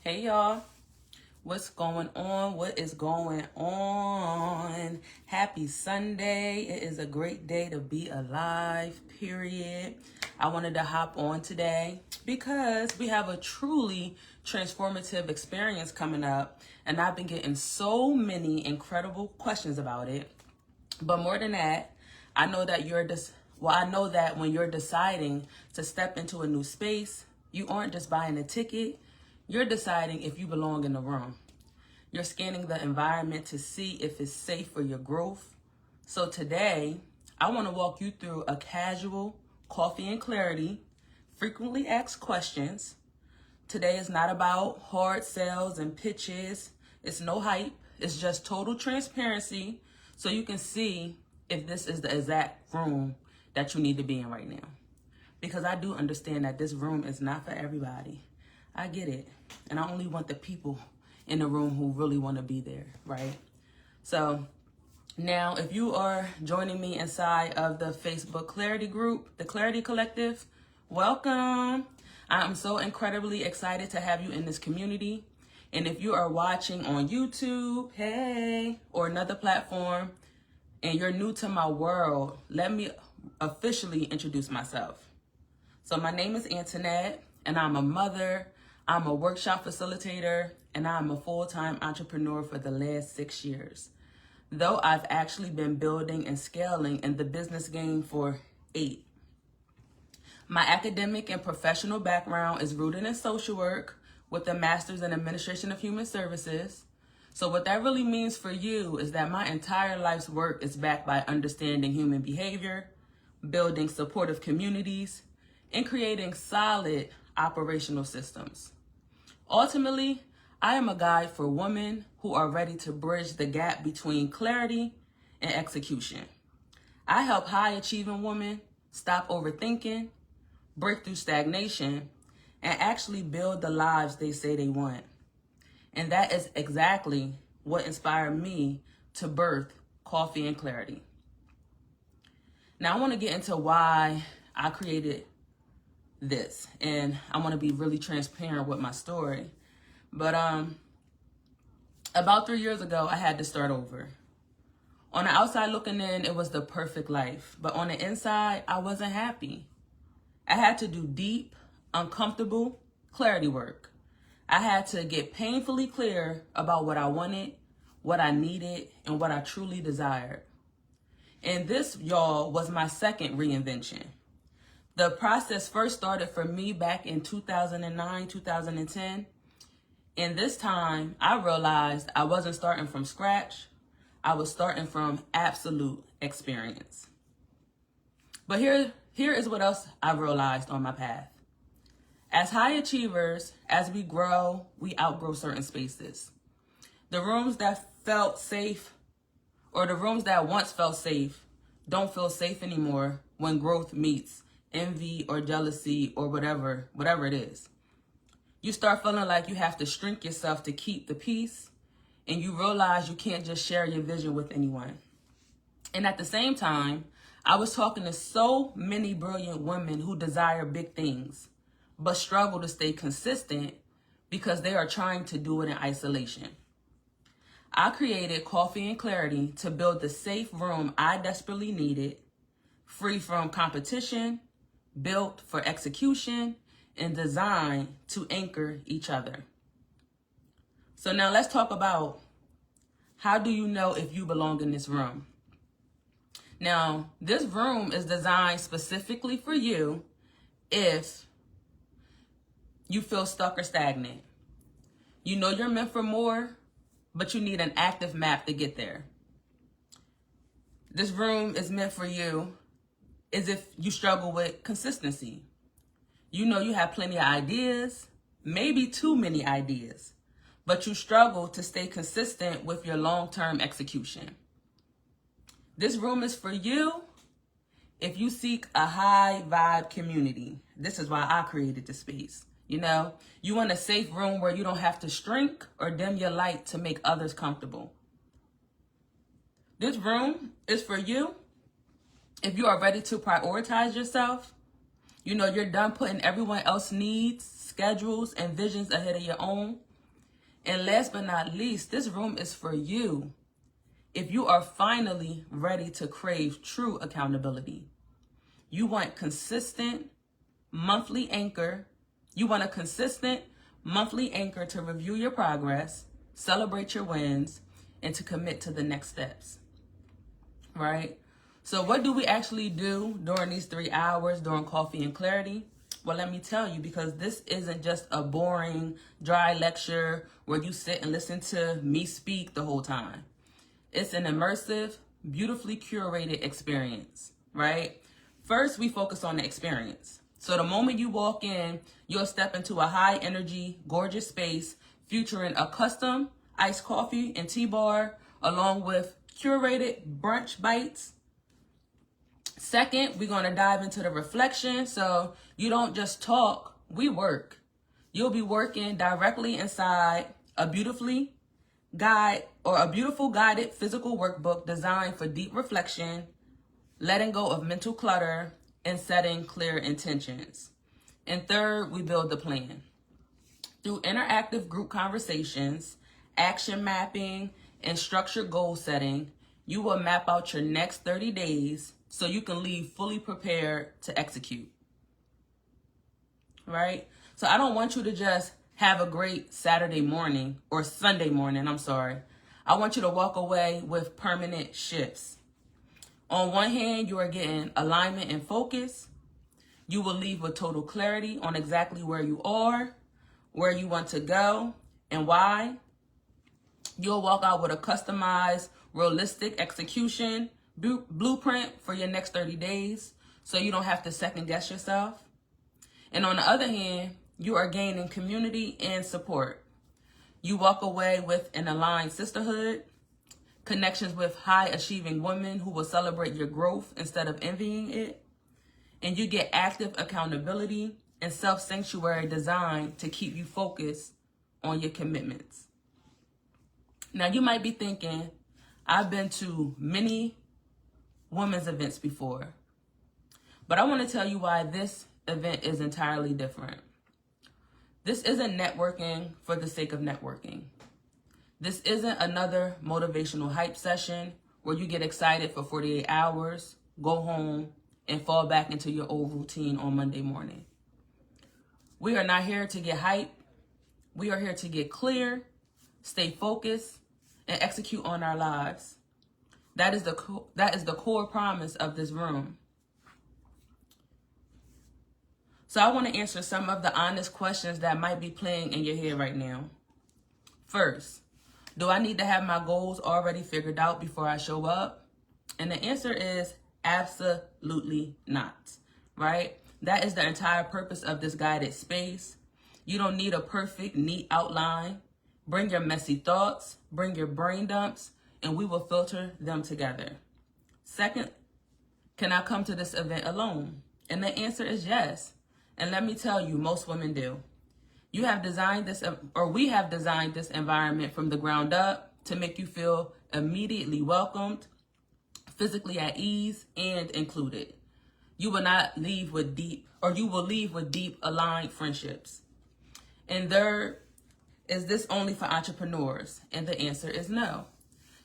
Hey y'all, what's going on? What is going on? Happy Sunday. It is a great day to be alive, period. I wanted to hop on today because we have a truly transformative experience coming up, and I've been getting so many incredible questions about it. But more than that, I know that when you're deciding to step into a new space, you aren't just buying a ticket. You're deciding if you belong in the room. You're scanning the environment to see if it's safe for your growth. So today, I want to walk you through a casual coffee and clarity, frequently asked questions. Today is not about hard sales and pitches. It's no hype. It's just total transparency so you can see if this is the exact room that you need to be in right now. Because I do understand that this room is not for everybody. I get it. And I only want the people in the room who really want to be there, right? So now if you are joining me inside of the Facebook Clarity group, the Clarity Collective, welcome. I'm so incredibly excited to have you in this community. And if you are watching on YouTube, hey, or another platform, and you're new to my world, let me officially introduce myself. So my name is Antoinette, and I'm a mother, I'm a workshop facilitator, and I'm a full-time entrepreneur for the last 6 years. Though I've actually been building and scaling in the business game for 8. My academic and professional background is rooted in social work with a master's in administration of human services. So what that really means for you is that my entire life's work is backed by understanding human behavior, building supportive communities, and creating solid operational systems. Ultimately, I am a guide for women who are ready to bridge the gap between clarity and execution. I help high-achieving women stop overthinking, break through stagnation, and actually build the lives they say they want. And that is exactly what inspired me to birth Coffee and Clarity. Now, I want to get into why I created this, and I want to be really transparent with my story. But about 3 years ago, I had to start over. On the outside looking in, it was the perfect life, but on the inside, I wasn't happy. I had to do deep, uncomfortable clarity work. I had to get painfully clear about what I wanted, what I needed, and what I truly desired. And this, y'all, was my second reinvention. The process first started for me back in 2009, 2010. And this time, I realized I wasn't starting from scratch. I was starting from absolute experience. But here is what else I realized on my path. As high achievers, as we grow, we outgrow certain spaces. The rooms that felt safe, or the rooms that once felt safe, don't feel safe anymore when growth meets envy or jealousy or whatever it is. You start feeling like you have to shrink yourself to keep the peace, and you realize you can't just share your vision with anyone. And at the same time, I was talking to so many brilliant women who desire big things, but struggle to stay consistent because they are trying to do it in isolation. I created Coffee and Clarity to build the safe room I desperately needed, free from competition, built for execution, and designed to anchor each other. So now let's talk about, how do you know if you belong in this room? Now, this room is designed specifically for you if you feel stuck or stagnant. You know you're meant for more, but you need an active map to get there. This room is meant for you is if you struggle with consistency. You know you have plenty of ideas, maybe too many ideas, but you struggle to stay consistent with your long-term execution. This room is for you if you seek a high vibe community. This is why I created the space. You know, you want a safe room where you don't have to shrink or dim your light to make others comfortable. This room is for you if you are ready to prioritize yourself. You know, you're done putting everyone else's needs, schedules, and visions ahead of your own. And last but not least, this room is for you if you are finally ready to crave true accountability. You want consistent monthly anchor. You want a consistent monthly anchor to review your progress, celebrate your wins, and to commit to the next steps, right? So what do we actually do during these 3 hours during Coffee and Clarity? Well, let me tell you, because this isn't just a boring, dry lecture where you sit and listen to me speak the whole time. It's an immersive, beautifully curated experience, right? First, we focus on the experience. So the moment you walk in, you'll step into a high energy, gorgeous space featuring a custom iced coffee and tea bar, along with curated brunch bites. Second, we're going to dive into the reflection. So you don't just talk, we work. You'll be working directly inside a beautiful guided physical workbook designed for deep reflection, letting go of mental clutter, and setting clear intentions. And third, we build the plan. Through interactive group conversations, action mapping, and structured goal setting, you will map out your next 30 days so you can leave fully prepared to execute. Right? So I don't want you to just have a great Saturday morning or Sunday morning, I want you to walk away with permanent shifts. On one hand, you are getting alignment and focus. You will leave with total clarity on exactly where you are, where you want to go, and why. You'll walk out with a customized, realistic execution blueprint for your next 30 days, so you don't have to second guess yourself. And on the other hand, you are gaining community and support. You walk away with an aligned sisterhood, connections with high-achieving women who will celebrate your growth instead of envying it, and you get active accountability and self-sanctuary designed to keep you focused on your commitments. Now, you might be thinking, I've been to many women's events before, but I want to tell you why this event is entirely different. This isn't networking for the sake of networking. This isn't another motivational hype session where you get excited for 48 hours, go home, and fall back into your old routine on Monday morning. We are not here to get hype. We are here to get clear, stay focused, and execute on our lives. That is the core promise of this room. So I want to answer some of the honest questions that might be playing in your head right now. First, do I need to have my goals already figured out before I show up? And the answer is absolutely not, right? That is the entire purpose of this guided space. You don't need a perfect, neat outline. Bring your messy thoughts, bring your brain dumps, and we will filter them together. Second, can I come to this event alone? And the answer is yes. And let me tell you, most women do. We have designed this environment from the ground up to make you feel immediately welcomed, physically at ease, and included. You will leave with deep aligned friendships. And third, is this only for entrepreneurs? And the answer is no.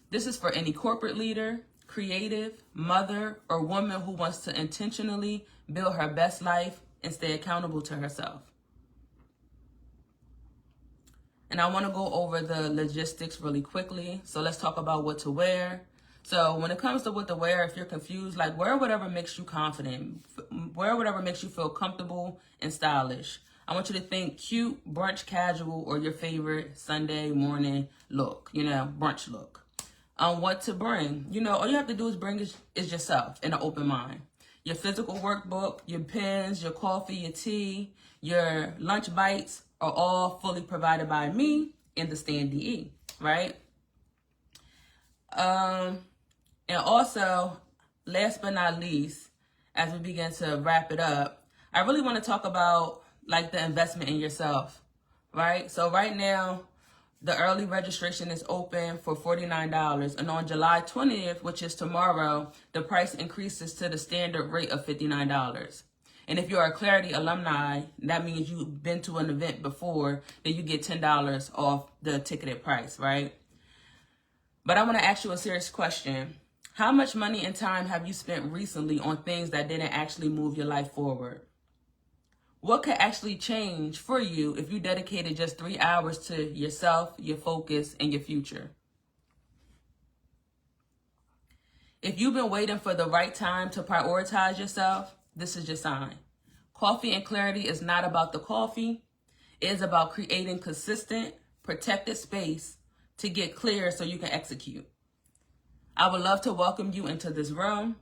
This is for any corporate leader, creative, mother, or woman who wants to intentionally build her best life and stay accountable to herself. And I want to go over the logistics really quickly. So let's talk about what to wear. So when it comes to what to wear, if you're confused, like wear whatever makes you confident. Wear whatever makes you feel comfortable and stylish. I want you to think cute, brunch casual, or your favorite Sunday morning look, brunch look. What to bring. All you have to do is bring is yourself and an open mind. Your physical workbook, your pens, your coffee, your tea, your lunch bites are all fully provided by me in the Stand DE, right? And also, last but not least, as we begin to wrap it up, I really want to talk about like the investment in yourself, right? So right now, the early registration is open for $49. And on July 20th, which is tomorrow, the price increases to the standard rate of $59. And if you're a Clarity alumni, that means you've been to an event before, then you get $10 off the ticketed price, right? But I want to ask you a serious question. How much money and time have you spent recently on things that didn't actually move your life forward? What could actually change for you if you dedicated just 3 hours to yourself, your focus, and your future? If you've been waiting for the right time to prioritize yourself, this is your sign. Coffee and Clarity is not about the coffee. It is about creating consistent, protected space to get clear so you can execute. I would love to welcome you into this room.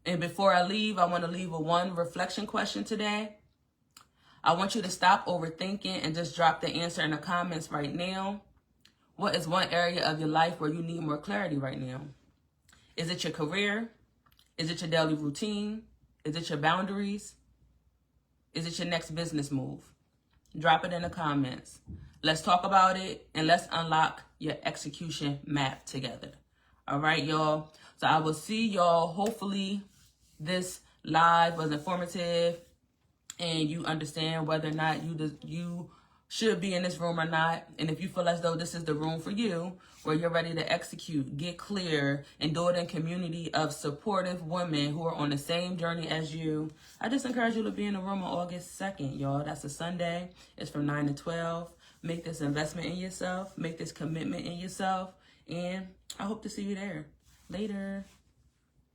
And before I leave, I want to leave with one reflection question today. I want you to stop overthinking and just drop the answer in the comments right now. What is one area of your life where you need more clarity right now? Is it your career? Is it your daily routine? Is it your boundaries? Is it your next business move? Drop it in the comments. Let's talk about it and let's unlock your execution map together. All right, y'all. So I will see y'all. Hopefully this live was informative and you understand whether or not you should be in this room or not. And if you feel as though this is the room for you, where you're ready to execute, get clear, and do it in community of supportive women who are on the same journey as you, I just encourage you to be in the room on August 2nd, y'all. That's a Sunday. It's from 9 to 12. Make this investment in yourself. Make this commitment in yourself. And I hope to see you there. Later.